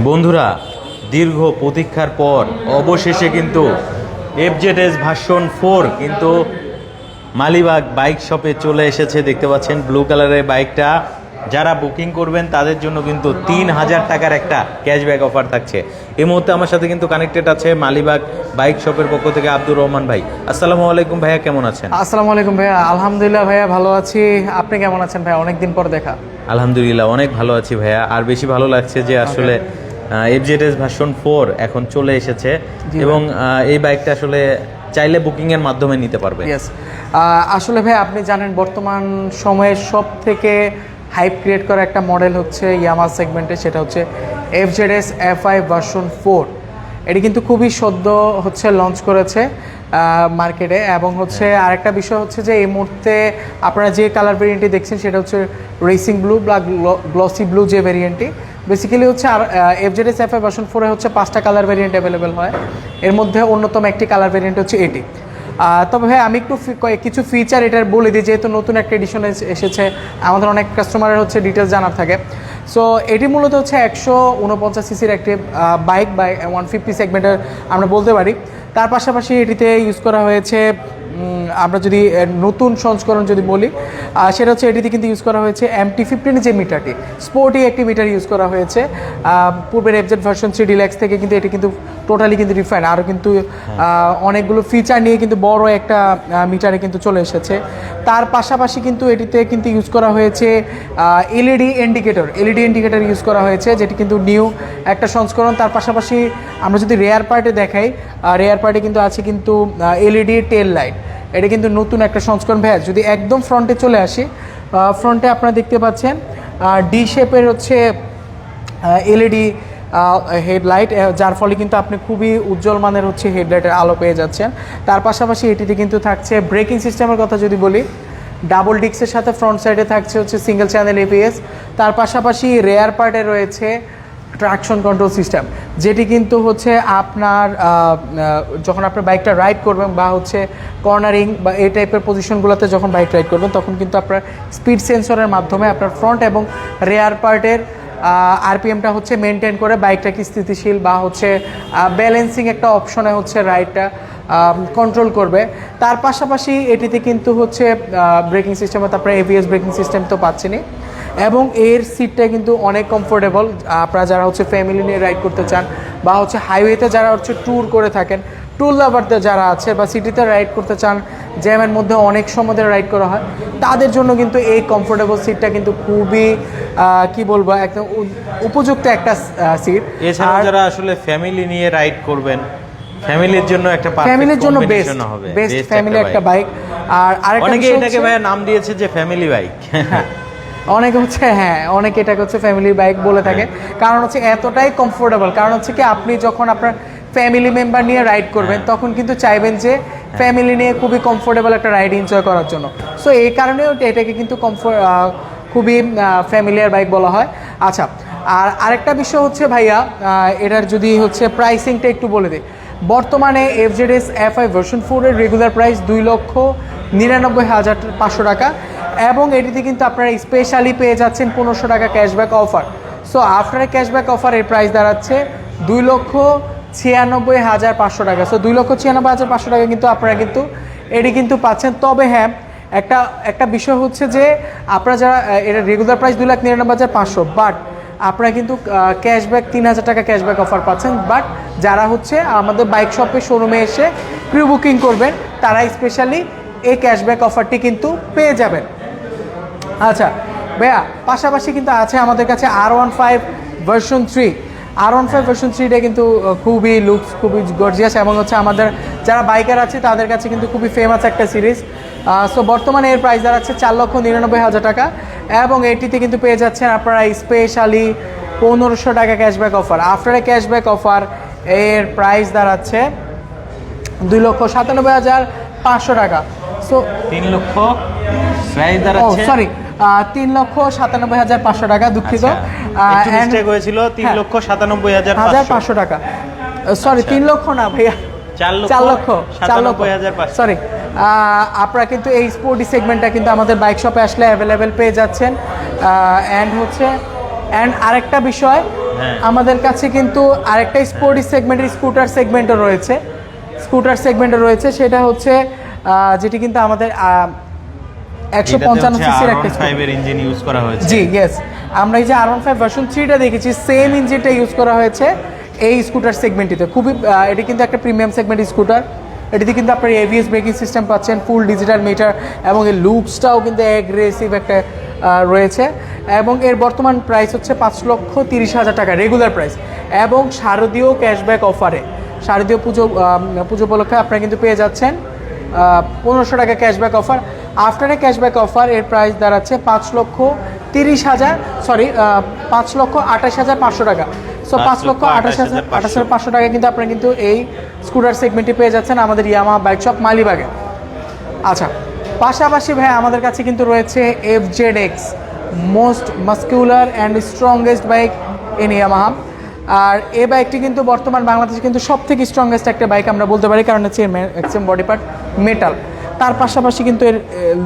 বন্ধুরা, দীর্ঘ প্রতীক্ষার পর অবশেষে কিন্তু FZS ভার্সন 4 কিন্তু মালিবাগ বাইক শপে চলে এসেছে। দেখতে পাচ্ছেন ব্লু কালারের বাইকটা। যারা বুকিং করবেন তাদের জন্য কিন্তু 3000 টাকার একটা ক্যাশব্যাক অফার থাকছে। এই মুহূর্তে আমার সাথে কিন্তু কানেক্টেড আছে মালিবাগ বাইক শপের পক্ষ থেকে আব্দুর রহমান ভাই। আসসালামু আলাইকুম ভাইয়া, কেমন আছেন? আসসালামু আলাইকুম ভাইয়া, আলহামদুলিল্লাহ ভাইয়া ভালো আছি। আপনি কেমন আছেন ভাইয়া? অনেকদিন পর দেখা। আলহামদুলিল্লাহ অনেক ভালো আছি ভাইয়া। আর বেশি ভালো লাগছে যে আসলে FZS ভার্সন 4 এখন চলে এসেছে এবং এই বাইকটা আসলে চাইলে বুকিংয়ের মাধ্যমে নিতে পারবে। ইয়েস, আসলে ভাই আপনি জানেন বর্তমান সময়ে সব থেকে হাইপ ক্রিয়েট করা একটা মডেল হচ্ছে ইয়ামাহা সেগমেন্টে, সেটা হচ্ছে FZS Fi ভার্সন 4। এটি কিন্তু খুবই সদ্য হচ্ছে লঞ্চ করেছে মার্কেটে। এবং হচ্ছে আরেকটা বিষয় হচ্ছে যে এই মুহূর্তে আপনারা যে কালার ভেরিয়েন্টটি দেখছেন সেটা হচ্ছে রেসিং ব্লু বা গ্লসি ব্লু যে ভেরিয়েন্টটি। বেসিক্যালি হচ্ছে আর FZS Fi ভার্সন 4-এ হচ্ছে 5টা কালার ভেরিয়েন্ট অ্যাভেলেবেল হয়। এর মধ্যে অন্যতম একটি কালার ভেরিয়েন্ট হচ্ছে এটি। তবে ভাই আমি একটু কিছু ফিচার এটার বলে দিই, যেহেতু নতুন একটা এডিশন এসেছে, আমাদের অনেক কাস্টমারের হচ্ছে ডিটেলস জানার থাকে। সো এটি মূলত হচ্ছে 149 সিসির একটি বাইক বা 150 সেগমেন্টের আমরা বলতে পারি। তার পাশাপাশি এটিতে ইউজ করা হয়েছে, আমরা যদি নতুন সংস্করণ যদি বলি সেটা হচ্ছে এটিতে কিন্তু ইউজ করা হয়েছে MT-15 যে মিটারটি, স্পোর্টি একটি মিটার ইউজ করা হয়েছে। পূর্বের FZ ভার্সন 3 ডিলাক্স থেকে কিন্তু এটি কিন্তু টোটালি কিন্তু রিফাইন, আরও কিন্তু অনেকগুলো ফিচার নিয়ে কিন্তু বড় একটা মিটারে কিন্তু চলে এসেছে। তার পাশাপাশি কিন্তু এটিতে কিন্তু ইউজ করা হয়েছে এলইডি ইন্ডিকেটর ইউজ করা হয়েছে, যেটি কিন্তু নিউ একটা সংস্করণ। তার পাশাপাশি আমরা যদি রেয়ার পার্টে দেখাই, রেয়ার পার্টে কিন্তু আছে কিন্তু এলইডি টেল লাইট। এটা কিন্তু নতুন একটা সংস্করণ। ভাইয়া যদি একদম ফ্রন্টে চলে আসি, ফ্রন্টে আপনারা দেখতে পাচ্ছেন ডি শেপের হচ্ছে এলইডি হেডলাইট, যার ফলে কিন্তু আপনি খুবই উজ্জ্বল মানের হচ্ছে হেডলাইটের আলো পেয়ে যাচ্ছেন। তার পাশাপাশি এটিতে কিন্তু থাকছে ব্রেকিং সিস্টেমের কথা যদি বলি, ডাবল ডিস্কের সাথে ফ্রন্ট সাইডে থাকছে হচ্ছে সিঙ্গেল চ্যানেল ABS। তার পাশাপাশি রেয়ার পার্টে রয়েছে ট্রাকশন কন্ট্রোল সিস্টেম, যেটি কিন্তু হচ্ছে আপনার যখন আপনার বাইকটা রাইড করবেন বা হচ্ছে কর্নারিং বা এই টাইপের পজিশনগুলোতে যখন বাইক রাইড করবেন, তখন কিন্তু আপনার স্পিড সেন্সরের মাধ্যমে আপনার ফ্রন্ট এবং রেয়ার পার্টের RPMটা হচ্ছে মেনটেন করে বাইকটাকে স্থিতিশীল বা হচ্ছে ব্যালেন্সিং একটা অপশনে হচ্ছে রাইডটা কন্ট্রোল করবে। তার পাশাপাশি এটিতে কিন্তু হচ্ছে ব্রেকিং সিস্টেম, তারপরে ABS ব্রেকিং সিস্টেম তো পাচ্ছেনই। এবং এর সিটটা কিন্তু অনেক কমফোর্টেবল। আপনারা যারা হচ্ছে ফ্যামিলি নিয়ে রাইড করতে চান বা হচ্ছে হাইওয়েতে যারা হচ্ছে ট্যুর করে থাকেন, ট্যুর লাভারদের যারা আছে বা সিটিতে রাইড করতে চান, জ্যামের মধ্যে অনেক সময় ধরে রাইড করা হয়, তাদের জন্য কিন্তু এই কমফোর্টেবল সিটটা কিন্তু খুবই কি বলবো একদম উপযুক্ত একটা সিট। এছাড়া যারা আসলে ফ্যামিলি নিয়ে রাইড করবেন, ফ্যামিলির জন্য একটা ফ্যামিলির জন্য বেস্ট ফ্যামিলি একটা বাইক। আর আরেকটা অনেকে এটাকে ভাইয়া নাম দিয়েছে যে ফ্যামিলি বাইক। অনেকে হচ্ছে অনেকে এটাকে হচ্ছে ফ্যামিলির বাইক বলে থাকে, কারণ হচ্ছে এতটাই কমফোর্টেবল। কারণ হচ্ছে কি আপনি যখন আপনার ফ্যামিলি মেম্বার নিয়ে রাইড করবেন তখন কিন্তু চাইবেন যে ফ্যামিলি নিয়ে খুবই কমফোর্টেবল একটা রাইড এনজয় করার জন্য। সো এই কারণেও এটাকে কিন্তু খুবই ফ্যামিলিয়ার বাইক বলা হয়। আচ্ছা, আর আরেকটা বিষয় হচ্ছে ভাইয়া, এটার যদি হচ্ছে প্রাইসিংটা একটু বলে দিই। বর্তমানে FZS Fi ভার্সন 4-এর রেগুলার প্রাইস 2,99,500 টাকা, এবং এটিতে কিন্তু আপনারা স্পেশালি পেয়ে যাচ্ছেন 1500 টাকা cashback offer. So after cashback offer এর প্রাইস দাঁড়াচ্ছে 2,96,500 টাকা। সো 2,96,500 টাকা কিন্তু আপনারা কিন্তু এটি কিন্তু পাচ্ছেন। তবে হ্যাঁ, একটা বিষয় হচ্ছে যে আপনারা যারা এটা রেগুলার প্রাইস 2,99,500, বাট আপনারা কিন্তু ক্যাশব্যাক 3,000 টাকা ক্যাশব্যাক অফার পাচ্ছেন। বাট যারা হচ্ছে আমাদের বাইক শপের শোরুমে এসে প্রি বুকিং করবেন, তারা স্পেশালি এই ক্যাশব্যাক অফারটি কিন্তু পেয়ে যাবেন। আচ্ছা ভাইয়া, পাশাপাশি কিন্তু আছে আমাদের কাছে R15 ভার্সন 3। R15 ভার্সন 3টা কিন্তু খুবই লুকস, খুবই গর্জিয়াস, এবং হচ্ছে আমাদের যারা বাইকার আছে তাদের কাছে কিন্তু খুবই ফেমাস একটা সিরিজ। সো বর্তমানে এর প্রাইস দাঁড়াচ্ছে 4,99,000 টাকা, এবং এটিতে কিন্তু পেয়ে যাচ্ছেন আপনারা স্পেশালি 1500 টাকা cashback offer. After cashback offer এর প্রাইস দাঁড়াচ্ছে 2,97,500 টাকা। সো 3 লক্ষ প্রাইস দাঁড়াচ্ছে, সরি 3,97,500 টাকা, দুঃখিত, মিস্টেক হয়েছিল। 3,97,500 টাকা, সরি 3 লক্ষ না ভাইয়া, 4 লক্ষ, সরি। আপনারা কিন্তু এই স্পোর্টি সেগমেন্টটা কিন্তু আমাদের বাইক শপে আসলে অ্যাভেলেবেল পেয়ে যাচ্ছেন। অ্যান্ড আরেকটা বিষয়, হ্যাঁ। আমাদের কাছে কিন্তু আরেকটা স্পোর্টি সেগমেন্টের স্কুটার সেগমেন্টে রয়েছে সেটা হচ্ছে যেটি কিন্তু আমাদের 155 সিসির একটা R15 এর ইঞ্জিন ইউজ করা হয়েছে। জি ইয়েস, আমরা এই যে R15 ভার্সন 3টা দেখেছি সেম ইঞ্জিনটা ইউজ করা হয়েছে এই স্কুটার সেগমেন্টটিতে। খুবই এটি কিন্তু একটা প্রিমিয়াম সেগমেন্ট স্কুটার। এটিতে কিন্তু আপনার এবিএস ব্রেকিং সিস্টেম পাচ্ছেন, ফুল ডিজিটাল মিটার, এবং এর লুকসটাও কিন্তু অ্যাগ্রেসিভ একটা রয়েছে। এবং এর বর্তমান প্রাইস হচ্ছে 5,30,000 টাকা রেগুলার প্রাইস, এবং শারদীয় ক্যাশব্যাক অফারে, শারদীয় পুজো উপলক্ষে আপনারা কিন্তু পেয়ে যাচ্ছেন 1,500 টাকা cashback offer. After a cashback offer এর প্রাইস দাঁড়াচ্ছে 5,28,500 টাকা। সো 5,28,500 টাকা কিন্তু আপনারা কিন্তু এই স্কুটার সেগমেন্টে পেয়ে যাচ্ছেন আমাদের ইয়ামাহা বাইক শপ মালিবাগে। আচ্ছা, পাশাপাশি ভাই আমাদের কাছে কিন্তু রয়েছে FZX, most muscular and strongest bike in Yamaha. আর এই বাইকটি কিন্তু বর্তমান বাংলাদেশে কিন্তু সব থেকে স্ট্রংগেস্ট একটা বাইক আমরা বলতে পারি, কারণ হচ্ছে ম্যাক্সিমাম বডি পার্ট মেটাল। তার পাশাপাশি কিন্তু এর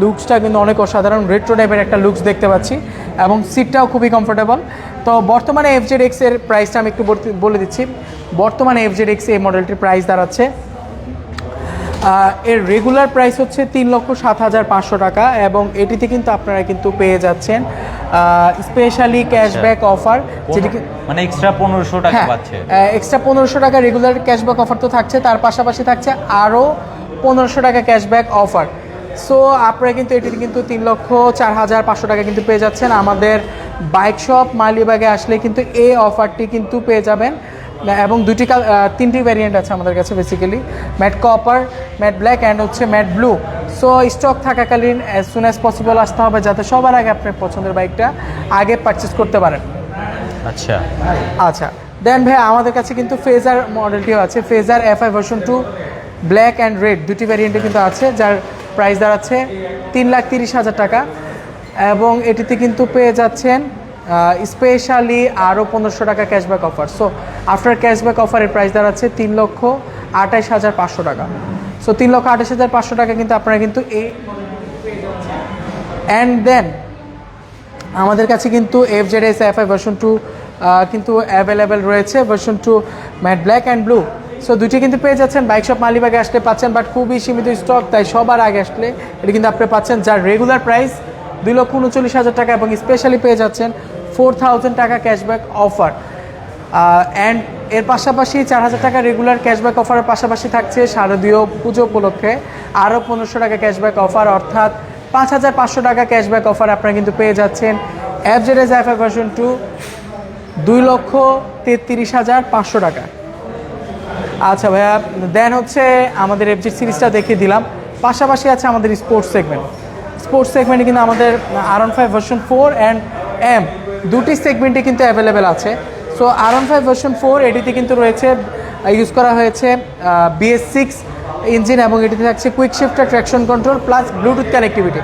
লুকসটা কিন্তু অনেক অসাধারণ, রেট্রো টাইপের একটা লুকস দেখতে পাচ্ছি, এবং সিটটাও খুবই কমফোর্টেবল। তো বর্তমানে FZX এর প্রাইসটা আমি একটু বলে দিচ্ছি। বর্তমানে FZX এই মডেলটির প্রাইস দাঁড়াচ্ছে, এর রেগুলার প্রাইস হচ্ছে 3,07,500 টাকা, এবং এটিতে কিন্তু আপনারা কিন্তু পেয়ে যাচ্ছেন স্পেশালি ক্যাশব্যাক অফার, যেটি মানে এক্সট্রা 1500 টাকা পাচ্ছে। এক্সট্রা 1500 টাকা রেগুলার ক্যাশব্যাক অফার তো থাকছে, তার পাশাপাশি থাকছে আরও 1500 টাকা ক্যাশব্যাক অফার। সো আপনারা কিন্তু এটিতে কিন্তু 3,04,500 টাকা কিন্তু পেয়ে যাচ্ছেন। আমাদের বাইক শপ মালিবাগে আসলে কিন্তু এই অফারটি কিন্তু পেয়ে যাবেন, এবং তিনটি ভ্যারিয়েন্ট আছে আমাদের কাছে basically, matte copper, matte black and হচ্ছে ম্যাট ব্লু। সো স্টক থাকাকালীন অ্যাজ সুন অ্যাজ পসিবল আসতে হবে, যাতে সবার আগে আপনার পছন্দের বাইকটা আগে পারচেস করতে পারেন। আচ্ছা দেন ভাই আমাদের কাছে কিন্তু ফেজার মডেলটিও আছে, phasor FI version 2 black and red দুটি ভ্যারিয়েন্টে কিন্তু আছে, যার প্রাইস দাঁড়াচ্ছে 3,30,000 টাকা, এবং এটিতে কিন্তু পেয়ে যাচ্ছেন স্পেশালি আরও 1500 টাকা cashback offer. So after cashback অফারের প্রাইস দাঁড়াচ্ছে 3,28,500 টাকা। সো 3,28,500 টাকা কিন্তু আপনারা কিন্তু এই, অ্যান্ড দেন আমাদের কাছে কিন্তু FZS FI ভার্সন 2 কিন্তু অ্যাভেলেবেল রয়েছে, version 2 mat black and blue. So দুটি কিন্তু পেয়ে যাচ্ছেন বাইক শপ মালিবাগে আসলে পাচ্ছেন, বাট খুবই সীমিত স্টক, তাই সবার আগে আসলে এটি কিন্তু আপনি পাচ্ছেন, যার রেগুলার প্রাইস 2,39,000 টাকা, এবং স্পেশালি পেয়ে যাচ্ছেন 4,000 টাকা ক্যাশব্যাক অফার। অ্যান্ড এর পাশাপাশি 4,000 টাকা রেগুলার ক্যাশব্যাক অফারের পাশাপাশি থাকছে শারদীয় পুজো উপলক্ষে আরও 1500 টাকা ক্যাশব্যাক অফার, অর্থাৎ 5,500 টাকা ক্যাশব্যাক অফার আপনারা কিন্তু পেয়ে যাচ্ছেন FZS FI ভার্সন 2 2,33,500 টাকা। আচ্ছা ভাইয়া, দেন হচ্ছে আমাদের FZ সিরিজটা দেখিয়ে দিলাম, পাশাপাশি আছে আমাদের স্পোর্টস সেগমেন্টে কিন্তু আমাদের R15 ভার্সন 4 অ্যান্ড M দুটি সেগমেন্টে কিন্তু অ্যাভেলেবেল আছে। সো R15 ভার্সন 4 এটিতে কিন্তু রয়েছে, ইউজ করা হয়েছে BS6 ইঞ্জিন, এবং এটিতে থাকছে quick shifter traction control plus Bluetooth connectivity,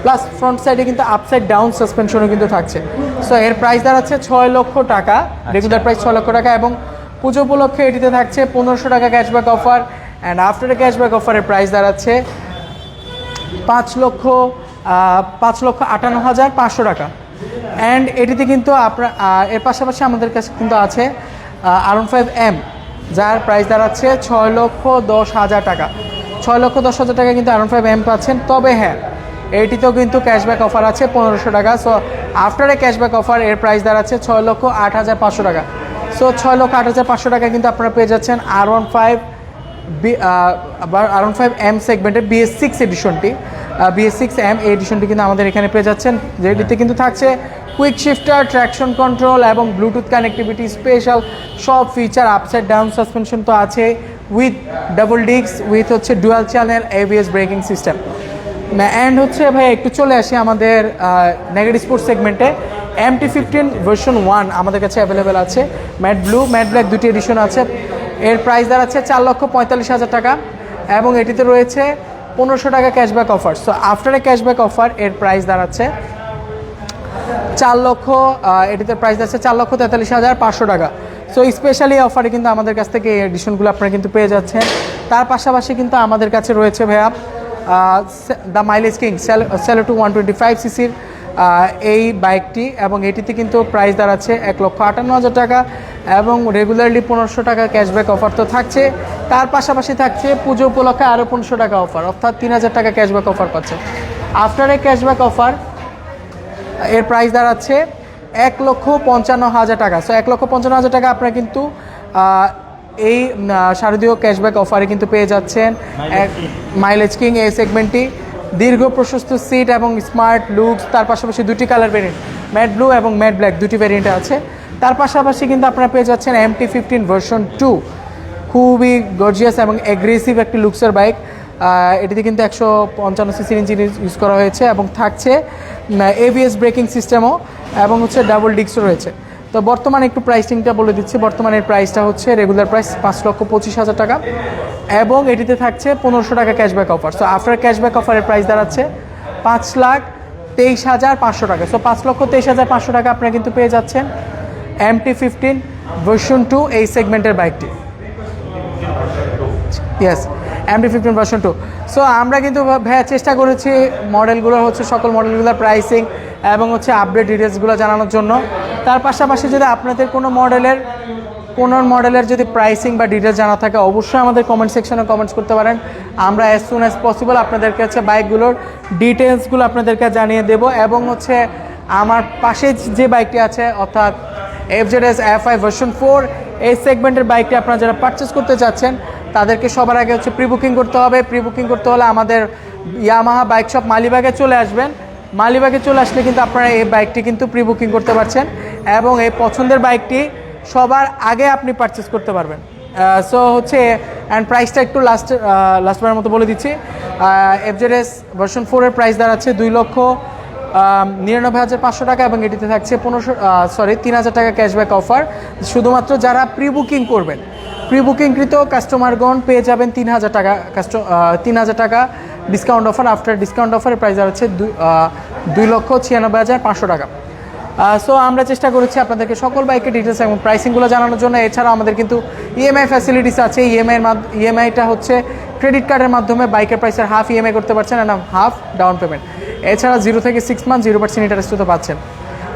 plus front সাইডে কিন্তু আপসাইড ডাউন সাসপেনশনও কিন্তু থাকছে। সো এর প্রাইস দাঁড়াচ্ছে 6 লক্ষ টাকা, রেগুলার প্রাইস 6 লক্ষ টাকা, এবং পুজো উপলক্ষে এটিতে থাকছে 1500 টাকা cashback offer, and after cashback অফারের প্রাইস দাঁড়াচ্ছে 5,58,500 টাকা। অ্যান্ড এটিতে কিন্তু আপনার এর পাশাপাশি আমাদের কাছে কিন্তু আছে R15M, যার প্রাইস দাঁড়াচ্ছে 6,10,000 টাকা। 6,10,000 টাকা কিন্তু R15M পাচ্ছেন। তবে হ্যাঁ, এটিতেও কিন্তু ক্যাশব্যাক অফার আছে 1500 টাকা। So after a cashback offer এর প্রাইস দাঁড়াচ্ছে 6,08,500 টাকা। সো 6,08,500 টাকা কিন্তু আপনারা পেয়ে যাচ্ছেন R15M সেগমেন্টের BS6 এডিশনটি, BS6M এডিশনটি কিন্তু আমাদের এখানে পেয়ে যাচ্ছেন, যেটিতে কিন্তু থাকছে কুইক শিফটার, ট্র্যাকশন কন্ট্রোল এবং ব্লুটুথ কানেক্টিভিটি, স্পেশাল সব ফিচার, আপসাইড ডাউন সাসপেনশন তো আছে, উইথ ডাবল ডিস্ক, উইথ হচ্ছে dual channel ABS braking system. And হচ্ছে ভাই একটু চলে আসি আমাদের নেগেটিভ স্পোর্টস সেগমেন্টে। MT-15 ভার্সন 1 আমাদের কাছে অ্যাভেলেবেল আছে, ম্যাট ব্লু ম্যাট ব্ল্যাক দুটি এডিশন আছে। এর প্রাইস দাঁড়াচ্ছে 4,45,000 টাকা, এবং এটিতে রয়েছে 1500 টাকা cashback offer. So after a cashback offer এর প্রাইস দাঁড়াচ্ছে এটিতে প্রাইস দাঁড়াচ্ছে 4,43,500 টাকা। সো স্পেশালি অফারে কিন্তু আমাদের কাছ থেকে এই এডিশনগুলো আপনারা কিন্তু পেয়ে যাচ্ছেন। তার পাশাপাশি কিন্তু আমাদের কাছে রয়েছে ভাইয়া দ্য মাইলেজ কিং সেলো 125 সিসির এই বাইকটি, এবং এটিতে কিন্তু প্রাইস দাঁড়াচ্ছে 1,58,000 টাকা, এবং রেগুলারলি 1500 টাকা ক্যাশব্যাক অফার তো থাকছে। তার পাশাপাশি থাকছে পুজো উপলক্ষে আরও 1500 টাকা অফার, অর্থাৎ 3000 টাকা ক্যাশব্যাক অফার পাচ্ছে। আফটার এ ক্যাশব্যাক অফার এর প্রাইস দাঁড়াচ্ছে 1,55,000 টাকা। সো 1,55,000 টাকা আপনারা কিন্তু এই শারদীয় ক্যাশব্যাক অফারে কিন্তু পেয়ে যাচ্ছেন মাইলেজ কিং এই সেগমেন্টটি। দীর্ঘ প্রশস্ত সিট এবং স্মার্ট লুকস, তার পাশাপাশি দুটি কালার ভেরিয়েন্ট, ম্যাট ব্লু এবং ম্যাট ব্ল্যাক, দুটি ভেরিয়েন্টে আছে। তার পাশাপাশি কিন্তু আপনারা পেয়ে যাচ্ছেন MT-15 ভার্সন 2, খুবই গর্জিয়াস এবং অ্যাগ্রেসিভ একটি লুকসের বাইক। এটিতে কিন্তু 155 সিসির ইঞ্জিন ইউজ করা হয়েছে, এবং থাকছে ABS ব্রেকিং সিস্টেমও, এবং হচ্ছে ডাবল ডিস্কও রয়েছে। তো বর্তমানে একটু প্রাইসিংটা বলে দিচ্ছি। বর্তমানের প্রাইসটা হচ্ছে রেগুলার প্রাইস 5,25,000 টাকা, এবং এটিতে থাকছে 1500 টাকা cashback offer. So after cashback অফারের প্রাইস দাঁড়াচ্ছে 5,23,500 টাকা। সো 5,23,500 টাকা আপনারা কিন্তু পেয়ে যাচ্ছেন MT-15 ভার্সন 2 এই সেগমেন্টের বাইকটি। Yes, MT-15 version 2। সো আমরা কিন্তু ভাইয়া চেষ্টা করেছি মডেলগুলো হচ্ছে সকল মডেলগুলোর প্রাইসিং এবং হচ্ছে আপডেট ডিটেলসগুলো জানানোর জন্য। তার পাশাপাশি যদি আপনাদের কোনো মডেলের যদি প্রাইসিং বা ডিটেলস জানা থাকে, অবশ্যই আমাদের কমেন্ট সেকশনে কমেন্টস করতে পারেন। আমরা অ্যাজ সুন অ্যাজ পসিবল আপনাদের কাছে বাইকগুলোর ডিটেলসগুলো আপনাদেরকে জানিয়ে দেব। এবং হচ্ছে আমার পাশে যে বাইকটি আছে, অর্থাৎ FZS FI ভার্সন 4 এই সেগমেন্টের বাইকটি আপনারা যারা পারচেস করতে চাচ্ছেন, তাদেরকে সবার আগে হচ্ছে প্রি বুকিং করতে হবে। প্রি বুকিং করতে হলে আমাদের ইয়ামাহা বাইক শপ মালিবাগে চলে আসবেন। মালিবাগে চলে আসলে কিন্তু আপনারা এই বাইকটি কিন্তু প্রি বুকিং করতে পারছেন, এবং এই পছন্দের বাইকটি সবার আগে আপনি পারচেস করতে পারবেন। সো হচ্ছে অ্যান্ড প্রাইসটা একটু লাস্টবারের মতো বলে দিচ্ছি। FZS ভার্সন 4 এর প্রাইস দাঁড়াচ্ছে 2,99,500 টাকা, এবং এটিতে থাকছে 3,000 টাকা ক্যাশব্যাক অফার। শুধুমাত্র যারা প্রি বুকিং করবেন, প্রি বুকিংকৃত কাস্টমারগণ পেয়ে যাবেন 3,000 টাকা ডিসকাউন্ট অফার। আফটার ডিসকাউন্ট অফারের প্রাইস দাঁড়াচ্ছে 2,96,500 টাকা। সো আমরা চেষ্টা করেছি আপনাদেরকে সকল বাইকের ডিটেলস এবং প্রাইসিংগুলো জানানোর জন্য। এছাড়াও আমাদের কিন্তু EMI ফ্যাসিলিটিস আছে। ইএমআইটা হচ্ছে ক্রেডিট কার্ডের মাধ্যমে বাইকের প্রাইসের হাফ EMI করতে পারছেন, এবং হাফ ডাউন পেমেন্ট। এছাড়া 0 থেকে 6 মান্থ 0% ইন্টারেস্টও তো পাচ্ছেন।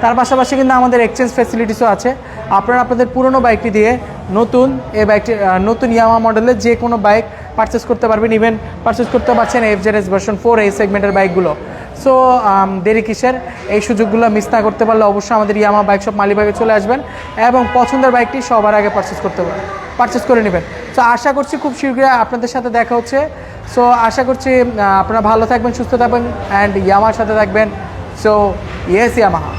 তার পাশাপাশি কিন্তু আমাদের এক্সচেঞ্জ ফ্যাসিলিটিসও আছে। আপনারা আপনাদের পুরনো বাইকটি দিয়ে নতুন ইয়ামাহা মডেলের যে কোনো বাইক পারচেস করতে পারবেন। ইভেন পারচেস করতে পারছেন FZS ভার্সন 4 এই সেগমেন্টের বাইকগুলো। সো দেরি কিসের, এই সুযোগগুলো মিস না করতে পারলে অবশ্যই আমাদের ইয়ামাহা বাইক শপ মালিবাগে চলে আসবেন, এবং পছন্দের বাইকটি সবার আগে পারচেস করে নেবেন। সো আশা করছি খুব শীঘ্রই আপনাদের সাথে দেখা হচ্ছে। সো আশা করছি আপনারা ভালো থাকবেন, সুস্থ থাকবেন, অ্যান্ড ইয়ামাহার সাথে থাকবেন। So yes Yamaha.